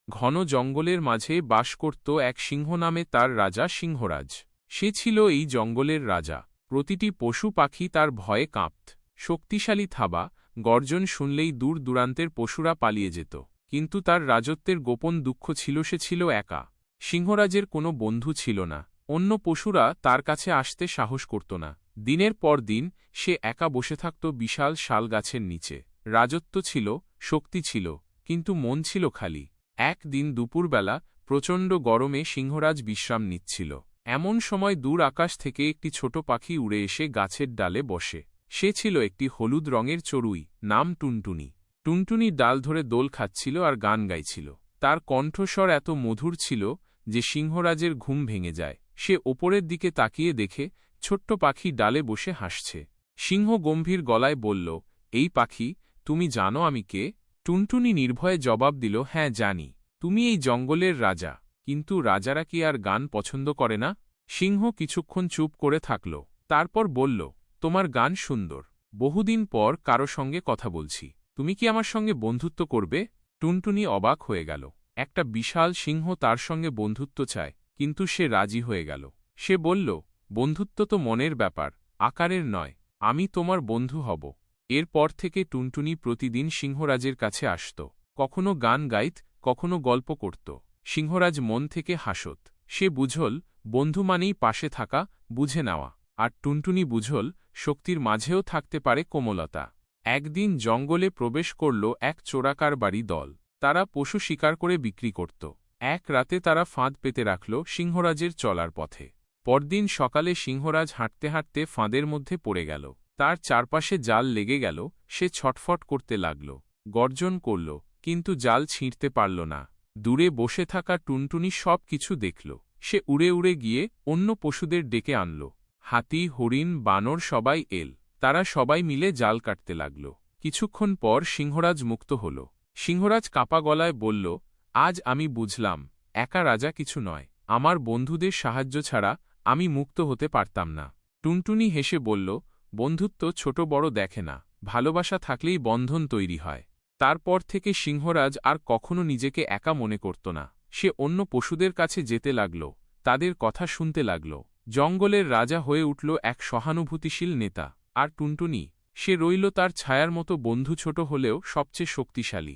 ঘন জঙ্গলের মাঝে বাস করত এক সিংহ নামে তার রাজা সিংহরাজ। সে ছিল এই জঙ্গলের রাজা। প্রতিটি পশু পাখি তার ভয়ে কাঁপত। শক্তিশালী থাবা, গর্জন শুনলেই দূর দূরান্তের পশুরা পালিয়ে যেত। কিন্তু তার রাজত্বের গোপন দুঃখ ছিল, সে ছিল একা। সিংহরাজের কোনো বন্ধু ছিল না। অন্য পশুরা তার কাছে আসতে সাহস করত না। দিনের পর দিন সে একা বসে থাকত বিশাল শাল গাছের নিচে। রাজত্ব ছিল, শক্তি ছিল, কিন্তু মন ছিল খালি। একদিন দুপুরবেলা প্রচণ্ড গরমে সিংহরাজ বিশ্রাম নিচ্ছিল। এমন সময় দূর আকাশ থেকে একটি ছোট পাখি উড়ে এসে গাছের ডালে বসে। সে ছিল একটি হলুদ রঙের চড়ুই, নাম টুনটুনি। টুনটুনি ডাল ধরে দোল খাচ্ছিল আর গান গাইছিল। তার কণ্ঠস্বর এত মধুর ছিল যে সিংহরাজের ঘুম ভেঙে যায়। সে ওপরের দিকে তাকিয়ে দেখে ছোট্ট পাখি ডালে বসে হাসছে। সিংহ গম্ভীর গলায় বলল, এই পাখি, তুমি জানো আমি কে? টুনটুনি নির্ভয়ে জবাব দিল, হ্যাঁ জানি, তুমি এই জঙ্গলের রাজা। কিন্তু রাজারা কি আর গান পছন্দ করে না? সিংহ কিছুক্ষণ চুপ করে থাকল। তারপর বলল, তোমার গান সুন্দর। বহুদিন পর কারো সঙ্গে কথা বলছি। তুমি কি আমার সঙ্গে বন্ধুত্ব করবে? টুনটুনি অবাক হয়ে গেল। একটা বিশাল সিংহ তার সঙ্গে বন্ধুত্ব চায়, কিন্তু সে রাজি হয়ে গেল। সে বলল, বন্ধুত্ব তো মনের ব্যাপার, আকারের নয়। আমি তোমার বন্ধু হব। এরপর থেকে টুনটুনি প্রতিদিন সিংহরাজের কাছে আসত। কখনো গান গাইত, কখনো গল্প করত। সিংহরাজ মন থেকে হাসত। সে বুঝল, বন্ধু মানেই পাশে থাকা, বুঝে নেওয়া। আর টুনটুনি বুঝল, শক্তির মাঝেও থাকতে পারে কোমলতা। একদিন জঙ্গলে প্রবেশ করল এক চোরাকারবারি দল। তারা পশু শিকার করে বিক্রি করত। এক রাতে তারা ফাঁদ পেতে রাখল সিংহরাজের চলার পথে। পরদিন সকালে সিংহরাজ হাঁটতে হাঁটতে ফাঁদের মধ্যে পড়ে গেল। তার চারপাশে জাল লেগে গেল। সে ছটফট করতে লাগল, গর্জন করল, কিন্তু জাল ছিঁড়তে পারল না। দূরে বসে থাকা টুনটুনি সব কিছু দেখল। সে উড়ে উড়ে গিয়ে অন্য পশুদের ডেকে আনল। হাতি, হরিণ, বানর সবাই এল। তারা সবাই মিলে জাল কাটতে লাগল। কিছুক্ষণ পর সিংহরাজ মুক্ত হল। সিংহরাজ কাঁপা গলায় বলল, আজ আমি বুঝলাম, একা রাজা কিছু নয়। আমার বন্ধুদের সাহায্য ছাড়া আমি মুক্ত হতে পারতাম না। টুনটুনি হেসে বলল, বন্ধুত্ব ছোট বড় দেখে না, ভালোবাসা থাকলেই বন্ধন তৈরি হয়। তারপর থেকে সিংহরাজ আর কখনো নিজেকে একা মনে করত না। সে অন্য পশুদের কাছে যেতে লাগল, তাদের কথা শুনতে লাগল। জঙ্গলের রাজা হয়ে উঠল এক সহানুভূতিশীল নেতা। আর টুনটুনি, সে রইল তার ছায়ার মতো বন্ধু, ছোট হলেও সবচেয়ে শক্তিশালী।